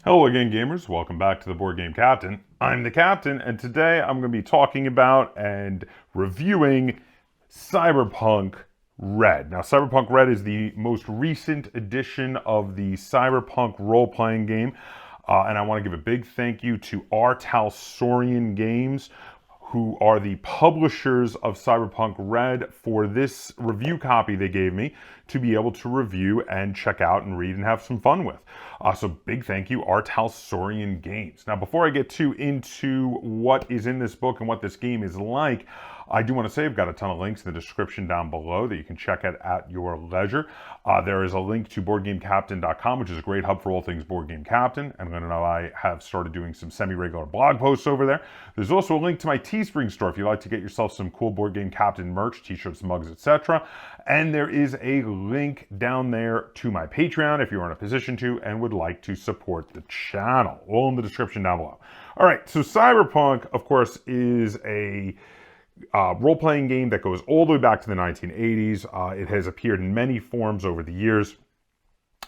Hello again, gamers. Welcome back to the Board Game Captain. I'm the Captain, and today I'm going to be talking about and reviewing Cyberpunk Red. Now, Cyberpunk Red is the most recent edition of the Cyberpunk role-playing game, and I want to give a big thank you to Talsorian Games, who are the publishers of Cyberpunk Red, for this review copy they gave me to be able to review and check out and read and have some fun with. So big thank you, Talsorian Games. Now, before I get into what is in this book and what this game is like, I do want to say I've got a ton of links in the description down below that you can check out at your leisure. There is a link to BoardGameCaptain.com, which is a great hub for all things Board Game Captain. And I know I have started doing some semi-regular blog posts over there. There's also a link to my Teespring store if you'd like to get yourself some cool Board Game Captain merch, t-shirts, mugs, etc. And there is a link down there to my Patreon if you're in a position to and would like to support the channel. All in the description down below. All right, so Cyberpunk, of course, is a role-playing game that goes all the way back to the 1980s. It has appeared in many forms over the years.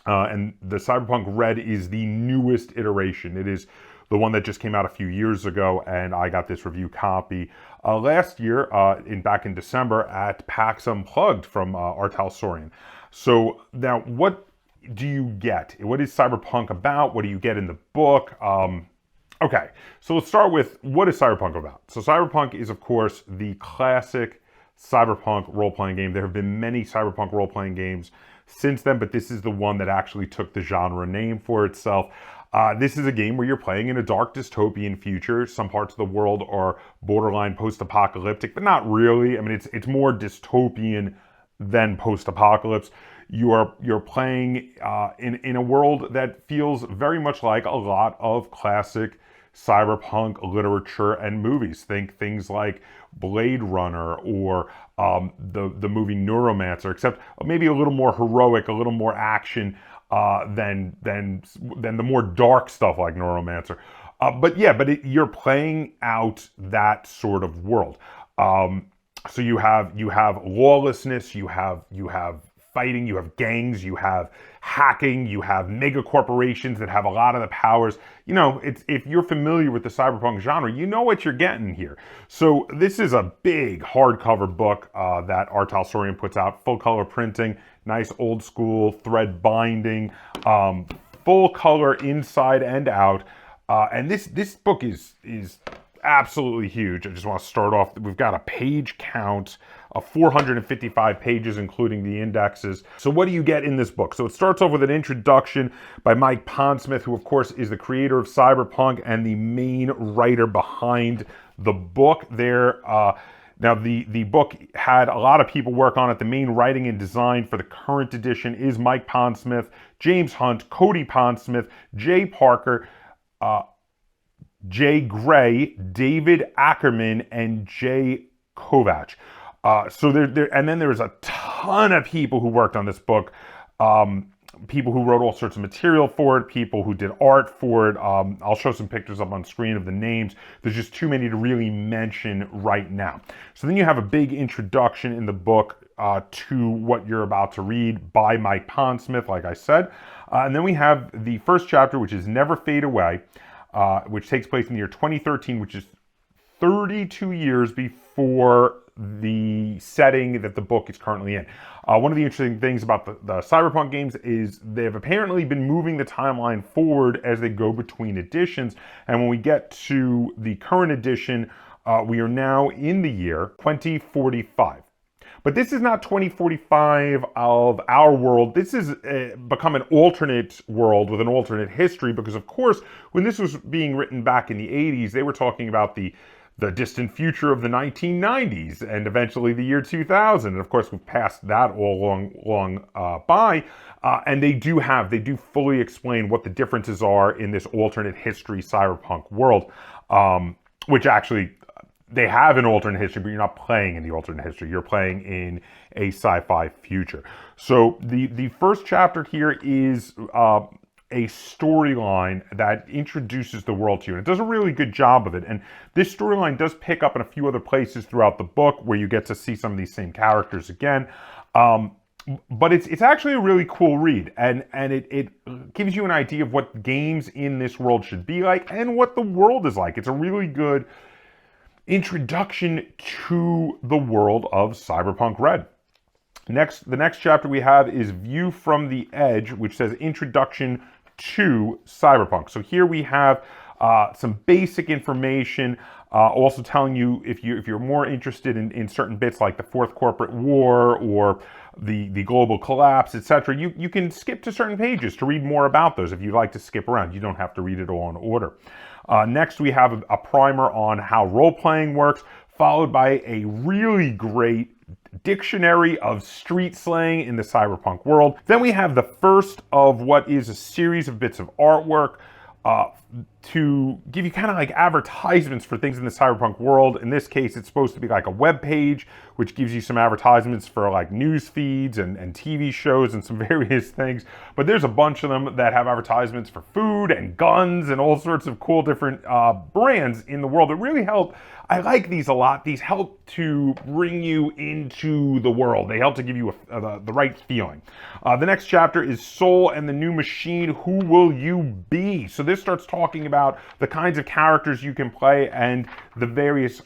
And the Cyberpunk Red is the newest iteration. It is the one that just came out a few years ago, and I got this review copy last year, back in December at PAX Unplugged from Talsorian. So now, what do you get? What is Cyberpunk about? What do you get in the book? Okay, so let's start with what is Cyberpunk about? So Cyberpunk is, of course, the classic Cyberpunk role-playing game. There have been many Cyberpunk role-playing games since then, but this is the one that actually took the genre name for itself. This is a game where you're playing in a dark dystopian future. Some parts of the world are borderline post-apocalyptic, but not really. I mean, it's more dystopian than post-apocalypse. You're playing in a world that feels very much like a lot of classic cyberpunk literature and movies. Think things like Blade Runner or the movie Neuromancer, except maybe a little more heroic, a little more action than the more dark stuff like Neuromancer. You're playing out that sort of world. So you have lawlessness, you have fighting, you have gangs, you have hacking, you have mega corporations that have a lot of the powers. You know, if you're familiar with the cyberpunk genre, you know what you're getting here. So this is a big hardcover book that Talsorian puts out, full color printing, nice old school thread binding, full color inside and out. And this book is absolutely huge. I just want to start off, we've got a page count of 455 pages, including the indexes. So what do you get in this book? So it starts off with an introduction by Mike Pondsmith, who of course is the creator of Cyberpunk and the main writer behind the book there. Now the book had a lot of people work on it. The main writing and design for the current edition is Mike Pondsmith, James Hunt, Cody Pondsmith, Jay Parker, Jay Gray, David Ackerman, and Jay Kovach. So and then there's a ton of people who worked on this book. People who wrote all sorts of material for it, people who did art for it. I'll show some pictures up on screen of the names. There's just too many to really mention right now. So then you have a big introduction in the book to what you're about to read by Mike Pondsmith, like I said. And then we have the first chapter, which is Never Fade Away, which takes place in the year 2013, which is 32 years before the setting that the book is currently in. One of the interesting things about the Cyberpunk games is they've apparently been moving the timeline forward as they go between editions. And when we get to the current edition, we are now in the year 2045. But this is not 2045 of our world. This is become an alternate world with an alternate history, because of course, when this was being written back in the 80s, they were talking about the distant future of the 1990s and eventually the year 2000. And of course, we've passed that all long by. And they do fully explain what the differences are in this alternate history cyberpunk world, which actually they have an alternate history, but you're not playing in the alternate history. You're playing in a sci-fi future. So the first chapter here is a storyline that introduces the world to you. And it does a really good job of it. And this storyline does pick up in a few other places throughout the book where you get to see some of these same characters again. but it's actually a really cool read, and it gives you an idea of what games in this world should be like and what the world is like. It's a really good introduction to the world of Cyberpunk Red. The next chapter we have is View from the Edge, which says Introduction to Cyberpunk. So here we have some basic information, also telling you if you're more interested in certain bits like the Fourth Corporate War or the global collapse, etc. You can skip to certain pages to read more about those. If you'd like to skip around, you don't have to read it all in order. Next, we have a primer on how role-playing works, followed by a really great dictionary of street slang in the cyberpunk world. Then we have the first of what is a series of bits of artwork to give you kind of like advertisements for things in the cyberpunk world. In this case, it's supposed to be like a web page, which gives you some advertisements for like news feeds and TV shows and some various things. But there's a bunch of them that have advertisements for food and guns and all sorts of cool different brands in the world that really help. I like these a lot. These help to bring you into the world. They help to give you the right feeling. The next chapter is Soul and the New Machine. Who will you be? So this starts talking about the kinds of characters you can play and the various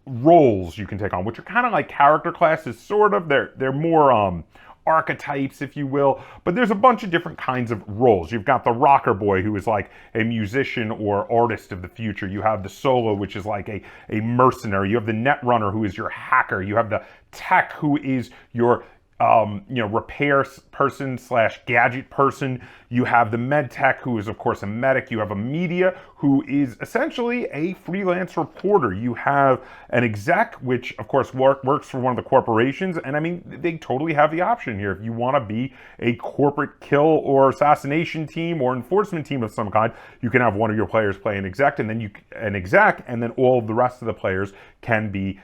roles you can take on, which are kind of like character classes, sort of. They're more archetypes, if you will, but there's a bunch of different kinds of roles. You've got the rocker boy, who is like a musician or artist of the future. You have the solo, which is like a mercenary. You have the net runner, who is your hacker. You have the tech, who is your repair person / gadget person. You have the med tech, who is of course a medic. You have a media, who is essentially a freelance reporter. You have an exec, which of course works for one of the corporations. And I mean, they totally have the option here. If you want to be a corporate kill or assassination team or enforcement team of some kind, you can have one of your players play an exec, and then all of the rest of the players can be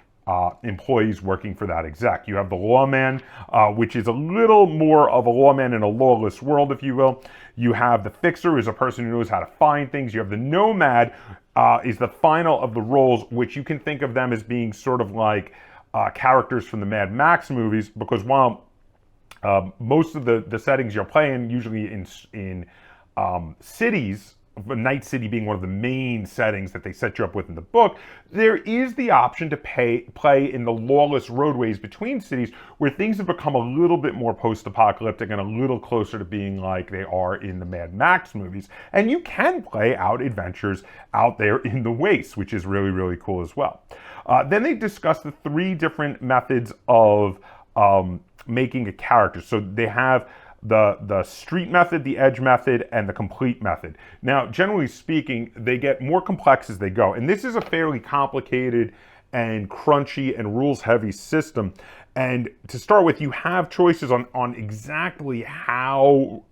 employees working for that exec. You have the lawman, which is a little more of a lawman in a lawless world, if you will. You have the fixer, who's a person who knows how to find things. You have the nomad, is the final of the roles, which you can think of them as being sort of like characters from the Mad Max movies, because while most of the settings you're playing usually in cities, Night City being one of the main settings that they set you up with in the book, there is the option to play in the lawless roadways between cities, where things have become a little bit more post-apocalyptic and a little closer to being like they are in the Mad Max movies. And you can play out adventures out there in the wastes, which is really, really cool as well. Then they discuss the 3 different methods of making a character. So they have the street method, the edge method, and the complete method. Now, generally speaking, they get more complex as they go. And this is a fairly complicated and crunchy and rules-heavy system. And to start with, you have choices on exactly how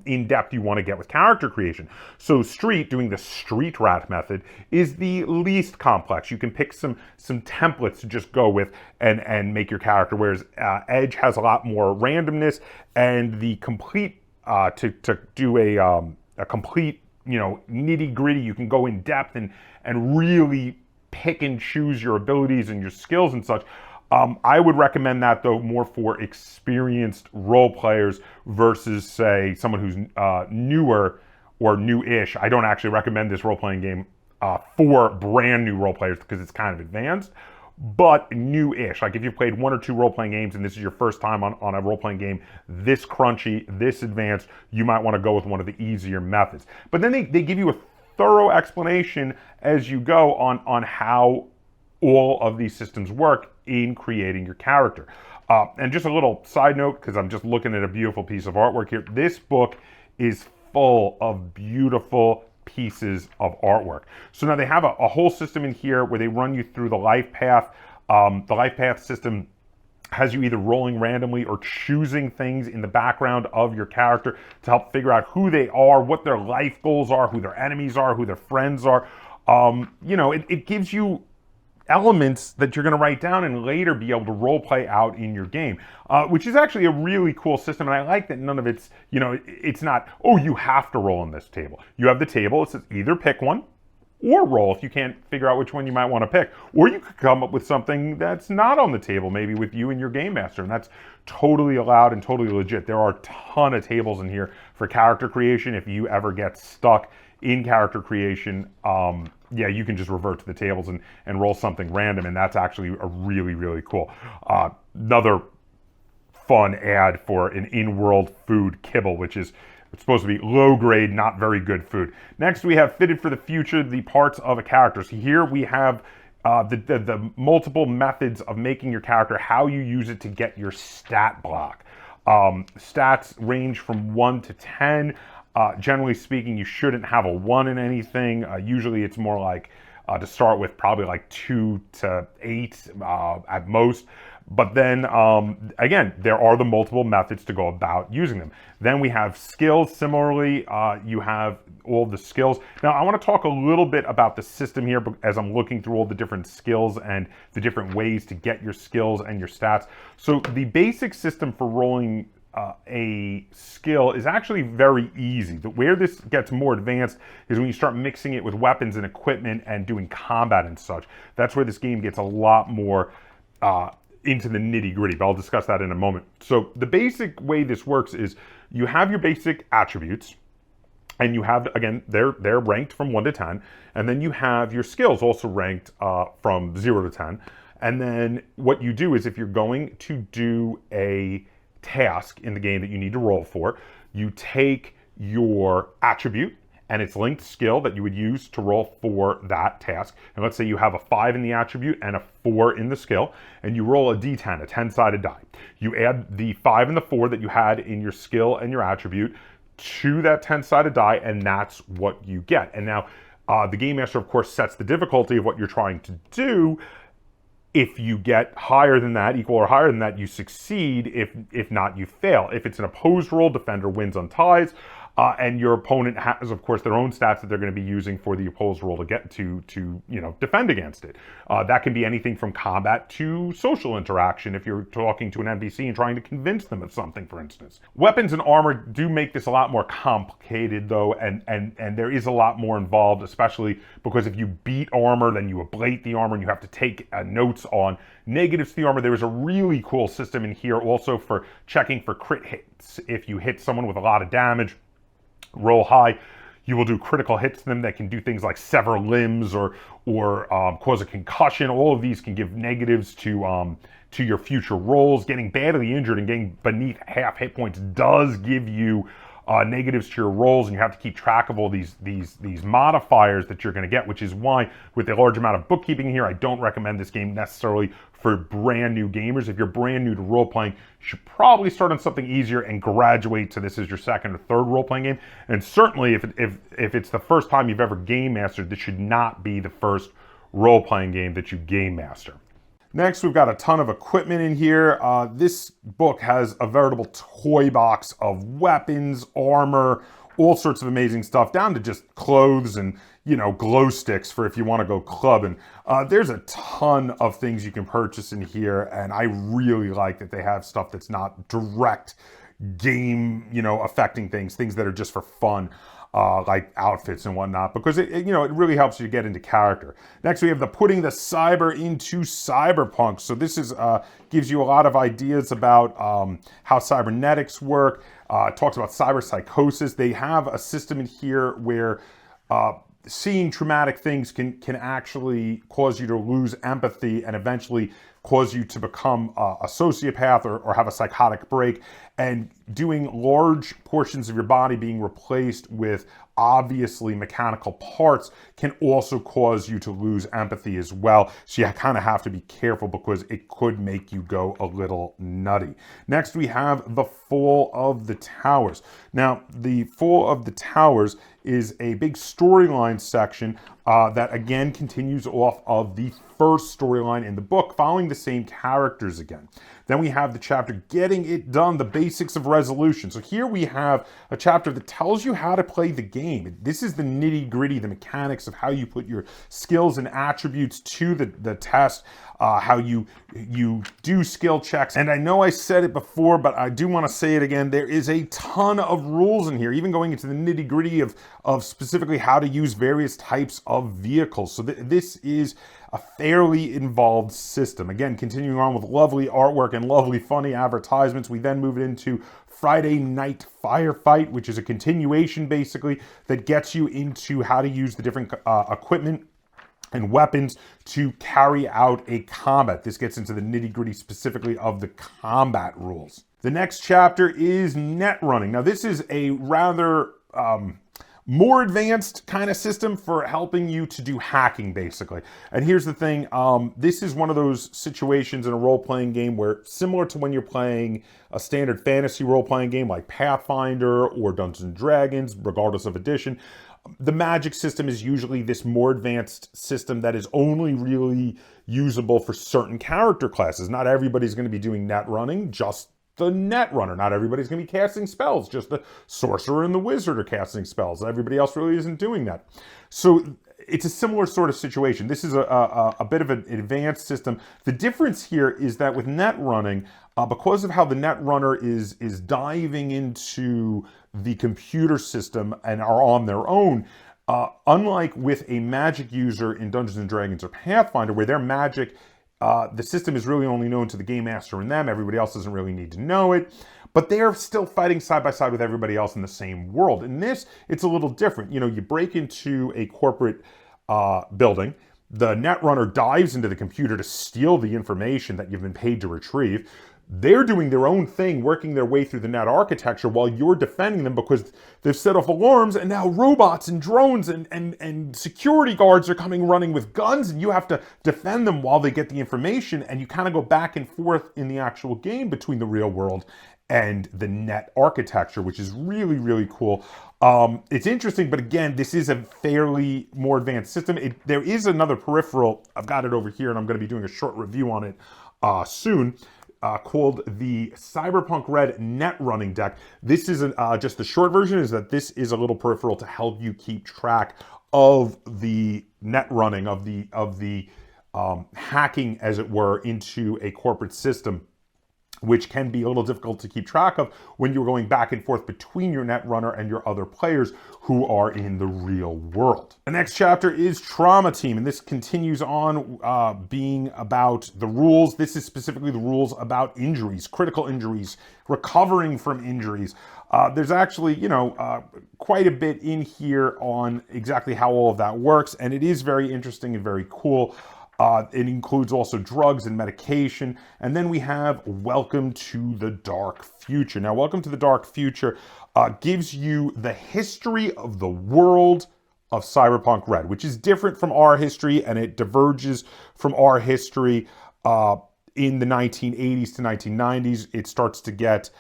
in-depth you want to get with character creation. So Street, doing the Street Rat method, is the least complex. You can pick some templates to just go with and make your character, whereas Edge has a lot more randomness, and the complete, to do a complete, nitty-gritty, you can go in depth and really pick and choose your abilities and your skills and such. I would recommend that, though, more for experienced role players versus, say, someone who's newer or new-ish. I don't actually recommend this role-playing game for brand new role players because it's kind of advanced, but new-ish. Like if you've played 1 or 2 role-playing games and this is your first time on a role-playing game this crunchy, this advanced, you might want to go with one of the easier methods. But then they give you a thorough explanation as you go on how all of these systems work in creating your character. And just a little side note, because I'm just looking at a beautiful piece of artwork here. This book is full of beautiful pieces of artwork. So now they have a whole system in here where they run you through the life path. The life path system has you either rolling randomly or choosing things in the background of your character to help figure out who they are, what their life goals are, who their enemies are, who their friends are. It gives you elements that you're going to write down and later be able to role play out in your game, which is actually a really cool system. And I like that none of it's, it's not, oh, you have to roll on this table. You have the table. It says either pick one or roll if you can't figure out which one you might want to pick. Or you could come up with something that's not on the table, maybe with you and your game master, and that's totally allowed and totally legit. There are a ton of tables in here for character creation. If you ever get stuck in character creation, yeah, you can just revert to the tables and roll something random, and that's actually a really, really cool. Another fun ad for an in-world food kibble, which is supposed to be low grade, not very good food. Next, we have fitted for the future, the parts of a character. So here we have the multiple methods of making your character, how you use it to get your stat block. Stats range from 1 to 10. Generally speaking, you shouldn't have a 1 in anything. Usually it's more like, to start with, probably like 2 to 8 at most. But then, again, there are the multiple methods to go about using them. Then we have skills. Similarly, you have all the skills. Now, I want to talk a little bit about the system here as I'm looking through all the different skills and the different ways to get your skills and your stats. So the basic system for rolling a skill is actually very easy. Where this gets more advanced is when you start mixing it with weapons and equipment and doing combat and such. That's where this game gets a lot more into the nitty gritty, but I'll discuss that in a moment. So the basic way this works is you have your basic attributes, and you have, again, they're ranked from 1 to 10, and then you have your skills also ranked from 0 to 10. And then what you do is, if you're going to do a task in the game that you need to roll for, you take your attribute and its linked skill that you would use to roll for that task. And let's say you have a 5 in the attribute and a 4 in the skill, and you roll a d10, a 10-sided die. You add the 5 and the 4 that you had in your skill and your attribute to that 10-sided die, and that's what you get. And now the Game Master, of course, sets the difficulty of what you're trying to do. If you get higher than that, equal or higher than that, you succeed. If not, you fail. If it's an opposed roll, defender wins on ties. And your opponent has, of course, their own stats that they're going to be using for the opposed roll to get to defend against it. That can be anything from combat to social interaction if you're talking to an NPC and trying to convince them of something, for instance. Weapons and armor do make this a lot more complicated, though, and there is a lot more involved, especially because if you beat armor, then you ablate the armor, and you have to take notes on negatives to the armor. There is a really cool system in here also for checking for crit hits. If you hit someone with a lot of damage, roll high, you will do critical hits to them that can do things like sever limbs or cause a concussion. All of these can give negatives to your future rolls. Getting badly injured and getting beneath half hit points does give you negatives to your rolls, and you have to keep track of all these modifiers that you're going to get, which is why, with a large amount of bookkeeping here, I don't recommend this game necessarily for brand new gamers. If you're brand new to role-playing, you should probably start on something easier and graduate to this as your second or third role-playing game. And certainly, if it's the first time you've ever game mastered, this should not be the first role-playing game that you game master. Next, we've got a ton of equipment in here. This book has a veritable toy box of weapons, armor, all sorts of amazing stuff, down to just clothes and, glow sticks for if you want to go clubbing. There's a ton of things you can purchase in here, and I really like that they have stuff that's not direct game, affecting things that are just for fun. Like outfits and whatnot, because it really helps you get into character. Next, we have the putting the cyber into cyberpunk. So this is gives you a lot of ideas about how cybernetics work. It talks about cyber psychosis. They have a system in here where seeing traumatic things can actually cause you to lose empathy and eventually cause you to become a sociopath or have a psychotic break. And doing large portions of your body being replaced with obviously mechanical parts can also cause you to lose empathy as well. So you kind of have to be careful because it could make you go a little nutty. Next, we have the Fall of the Towers. Now, the Fall of the Towers is a big storyline section that again continues off of the first storyline in the book, following the same characters again. Then we have the chapter Getting It Done, the Basics of Resolution. So here we have a chapter that tells you how to play the game. This is the nitty gritty, the mechanics of how you put your skills and attributes to the test. how you do skill checks. And I know I said it before, but I do want to say it again. There is a ton of rules in here, even going into the nitty-gritty of specifically how to use various types of vehicles. So this is a fairly involved system. Again, continuing on with lovely artwork and lovely funny advertisements, we then move it into Friday Night Firefight, which is a continuation basically that gets you into how to use the different equipment and weapons to carry out a combat. This gets into the nitty-gritty specifically of the combat rules. The next chapter is net running. Now this is a rather more advanced kind of system for helping you to do hacking, basically. And here's the thing, this is one of those situations in a role-playing game where, similar to when you're playing a standard fantasy role-playing game like Pathfinder or Dungeons & Dragons, regardless of edition, the magic system is usually this more advanced system that is only really usable for certain character classes. Not everybody's going to be doing net running, just the net runner. Not everybody's going to be casting spells. Just the sorcerer and the wizard are casting spells. Everybody else really isn't doing that. So it's a similar sort of situation. This is a bit of an advanced system. The difference here is that with net running, because of how the net runner is diving into the computer system and are on their own, unlike with a magic user in Dungeons & Dragons or Pathfinder, where their magic, the system is really only known to the game master and them. Everybody else doesn't really need to know it. But they're still fighting side by side with everybody else in the same world. In this, it's a little different. You know, you break into a corporate building. The netrunner dives into the computer to steal the information that you've been paid to retrieve. They're doing their own thing, working their way through the net architecture while you're defending them because they've set off alarms and now robots and drones and security guards are coming running with guns and you have to defend them while they get the information, and you kind of go back and forth in the actual game between the real world and the net architecture, which is really, really cool. It's interesting, but again, this is a fairly more advanced system. There is another peripheral, I've got it over here and I'm going to be doing a short review on it soon, called the Cyberpunk Red net running deck. This is just the short version is that this is a little peripheral to help you keep track of the net running, of the hacking, as it were, into a corporate system, which can be a little difficult to keep track of when you're going back and forth between your netrunner and your other players who are in the real world. The next chapter is Trauma Team, and this continues on being about the rules. This is specifically the rules about injuries, critical injuries, recovering from injuries. There's actually, quite a bit in here on exactly how all of that works, and it is very interesting and very cool. It includes also drugs and medication. And then we have Welcome to the Dark Future. Now, Welcome to the Dark Future gives you the history of the world of Cyberpunk Red, which is different from our history, and it diverges from our history in the 1980s to 1990s. It starts to get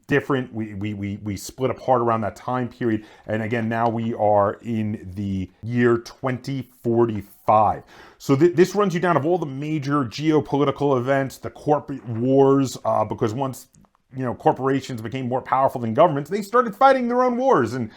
different. We split apart around that time period. And again, now we are in the year 2045. So this runs you down of all the major geopolitical events, the corporate wars, because once, corporations became more powerful than governments, they started fighting their own wars. And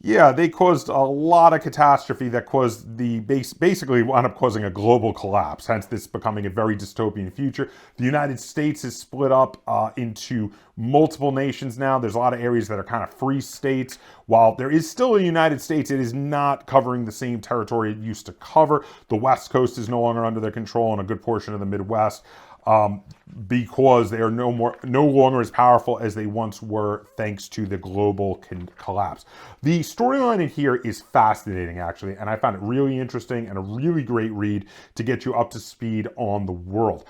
yeah, they caused a lot of catastrophe that caused basically wound up causing a global collapse, hence this becoming a very dystopian future. The United States is split up into multiple nations now. There's a lot of areas that are kind of free states. While there is still a United States, it is not covering the same territory it used to cover. The West Coast is no longer under their control, and a good portion of the Midwest, because they are no longer as powerful as they once were, thanks to the global collapse. The storyline in here is fascinating, actually, and I found it really interesting and a really great read to get you up to speed on the world.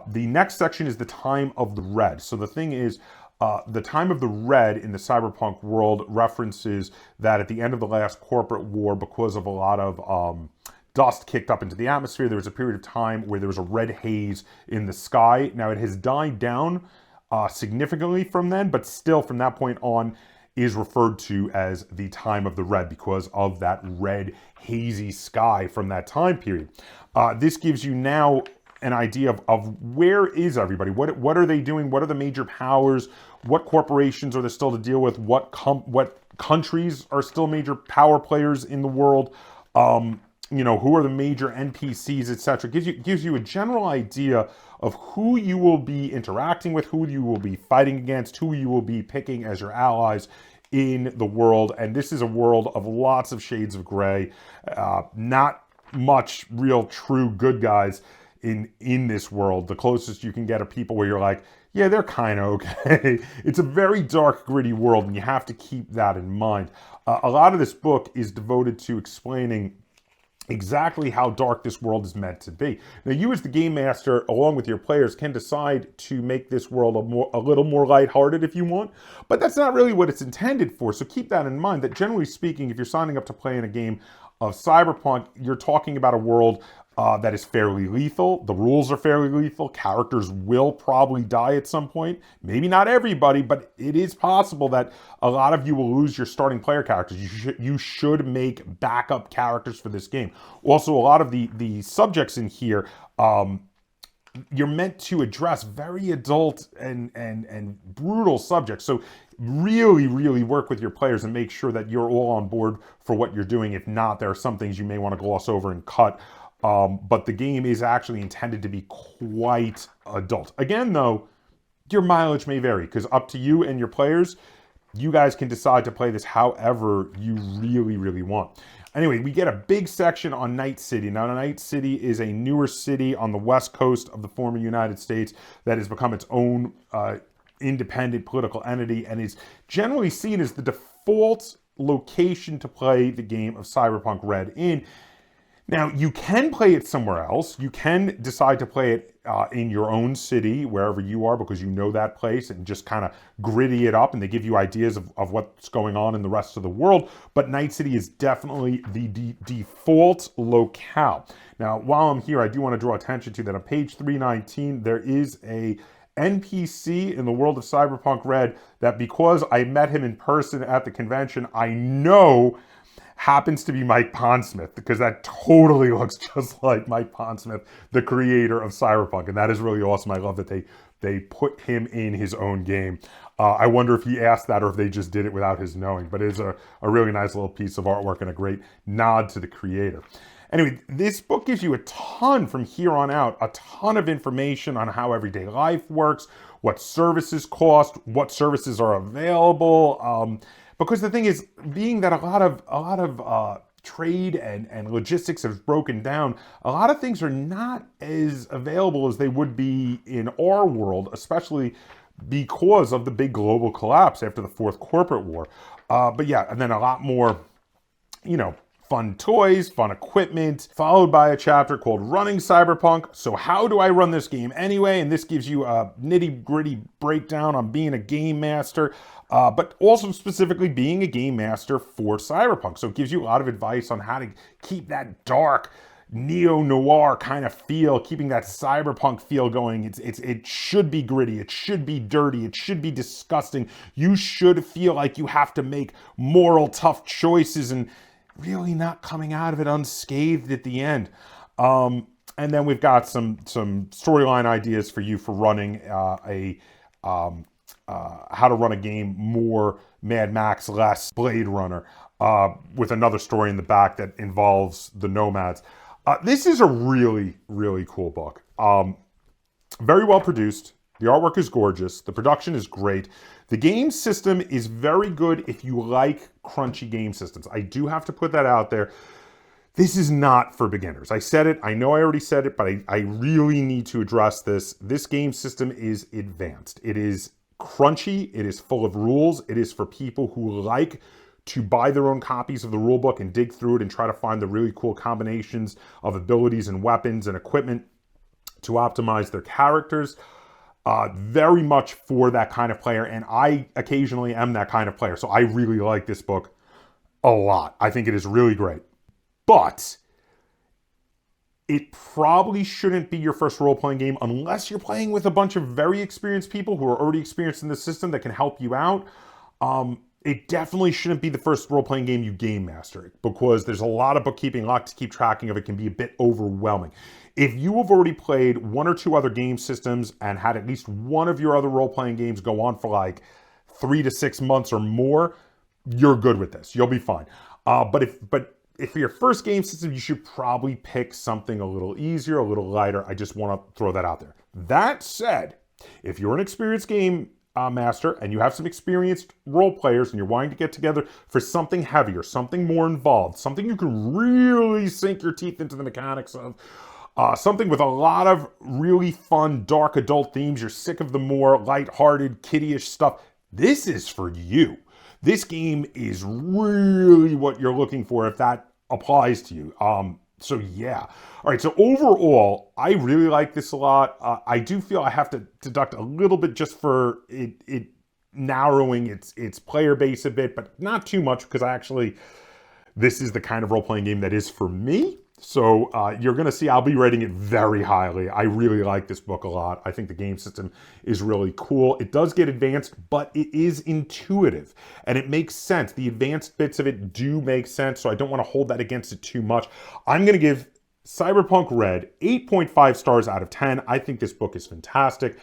The next section is the Time of the Red. So the thing is, the Time of the Red in the cyberpunk world references that at the end of the last corporate war, because of a lot of dust kicked up into the atmosphere, there was a period of time where there was a red haze in the sky. Now, it has died down significantly from then, but still from that point on is referred to as the Time of the Red because of that red hazy sky from that time period. This gives you now an idea of where is everybody? What are they doing? What are the major powers? What corporations are there still to deal with? What countries are still major power players in the world? who are the major NPCs, etc. Gives you a general idea of who you will be interacting with, who you will be fighting against, who you will be picking as your allies in the world. And this is a world of lots of shades of gray, not much real true good guys in this world. The closest you can get are people where you're like, yeah, they're kind of okay. It's a very dark, gritty world, and you have to keep that in mind. A lot of this book is devoted to explaining exactly how dark this world is meant to be. Now, you as the game master, along with your players, can decide to make this world a little more lighthearted if you want, but that's not really what it's intended for. So keep that in mind, that generally speaking, if you're signing up to play in a game of Cyberpunk, you're talking about a world that is fairly lethal. The rules are fairly lethal. Characters will probably die at some point. Maybe not everybody, but it is possible that a lot of you will lose your starting player characters. You should make backup characters for this game. Also, a lot of the subjects in here, you're meant to address very adult and brutal subjects. So really, really work with your players and make sure that you're all on board for what you're doing. If not, there are some things you may want to gloss over and cut. But the game is actually intended to be quite adult. Again, though, your mileage may vary, because up to you and your players, you guys can decide to play this however you really, really want. Anyway, we get a big section on Night City. Now, Night City is a newer city on the west coast of the former United States that has become its own independent political entity and is generally seen as the default location to play the game of Cyberpunk Red in. Now, you can play it somewhere else. You can decide to play it in your own city, wherever you are, because you know that place, and just kind of gritty it up, and they give you ideas of what's going on in the rest of the world. But Night City is definitely the default locale. Now, while I'm here, I do want to draw attention to that on page 319, there is a NPC in the world of Cyberpunk Red that, because I met him in person at the convention, I know happens to be Mike Pondsmith, because that totally looks just like Mike Pondsmith, the creator of Cyberpunk, and that is really awesome. I love that they put him in his own game. I wonder if he asked that or if they just did it without his knowing, but it is a really nice little piece of artwork and a great nod to the creator. Anyway, this book gives you a ton from here on out, a ton of information on how everyday life works, what services cost, what services are available, because the thing is, being that a lot of trade and logistics have broken down, a lot of things are not as available as they would be in our world, especially because of the big global collapse after the fourth corporate war. But yeah, and then a lot more, fun toys, fun equipment, followed by a chapter called Running Cyberpunk. So how do I run this game anyway? And this gives you a nitty-gritty breakdown on being a game master, but also specifically being a game master for Cyberpunk. So it gives you a lot of advice on how to keep that dark, neo-noir kind of feel, keeping that cyberpunk feel going. It should be gritty, it should be dirty, it should be disgusting. You should feel like you have to make moral tough choices and really not coming out of it unscathed at the end. And then we've got some storyline ideas for you for running how to run a game more Mad Max, less Blade Runner, with another story in the back that involves the Nomads. This is a really, really cool book. Very well produced. The artwork is gorgeous. The production is great. The game system is very good if you like crunchy game systems. I do have to put that out there. This is not for beginners. I said it. I know I already said it, but I really need to address this. This game system is advanced. It is crunchy. It is full of rules. It is for people who like to buy their own copies of the rulebook and dig through it and try to find the really cool combinations of abilities and weapons and equipment to optimize their characters. Very much for that kind of player, and I occasionally am that kind of player, so I really like this book a lot. I think it is really great. But it probably shouldn't be your first role-playing game unless you're playing with a bunch of very experienced people who are already experienced in the system that can help you out. It definitely shouldn't be the first role-playing game you game master, because there's a lot of bookkeeping, a lot to keep tracking of. It can be a bit overwhelming. If you have already played one or two other game systems and had at least one of your other role-playing games go on for like 3 to 6 months or more, you're good with this. You'll be fine. But if for your first game system, you should probably pick something a little easier, a little lighter. I just want to throw that out there. That said, if you're an experienced game master and you have some experienced role players and you're wanting to get together for something heavier, something more involved, something you can really sink your teeth into the mechanics of, something with a lot of really fun, dark adult themes, you're sick of the more lighthearted, kiddie-ish stuff, this is for you. This game is really what you're looking for if that applies to you. So yeah. All right, so overall, I really like this a lot. I do feel I have to deduct a little bit just for it narrowing its player base a bit, but not too much because this is the kind of role-playing game that is for me. So you're going to see I'll be rating it very highly. I really like this book a lot. I think the game system is really cool. It does get advanced, but it is intuitive and it makes sense. The advanced bits of it do make sense, so I don't want to hold that against it too much. I'm going to give Cyberpunk Red 8.5 stars out of 10. I think this book is fantastic.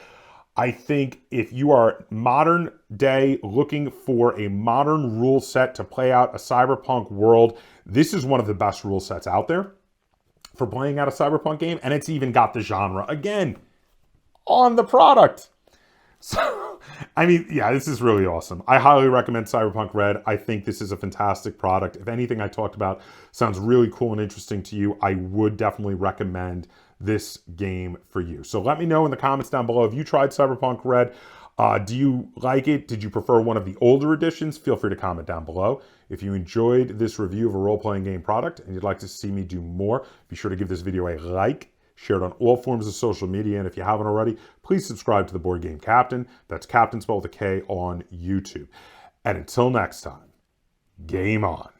I think if you are modern day looking for a modern rule set to play out a cyberpunk world, this is one of the best rule sets out there for playing out a cyberpunk game, and it's even got the genre again on the product. So, I mean, yeah, this is really awesome. I highly recommend Cyberpunk Red. I think this is a fantastic product. If anything I talked about sounds really cool and interesting to you, I would definitely recommend this game for you. So let me know in the comments down below if you tried Cyberpunk Red. Do you like it? Did you prefer one of the older editions? Feel free to comment down below. If you enjoyed this review of a role-playing game product and you'd like to see me do more, be sure to give this video a like, share it on all forms of social media, and if you haven't already, please subscribe to the Board Game Captain. That's Captain spelled with a K on YouTube. And until next time, game on.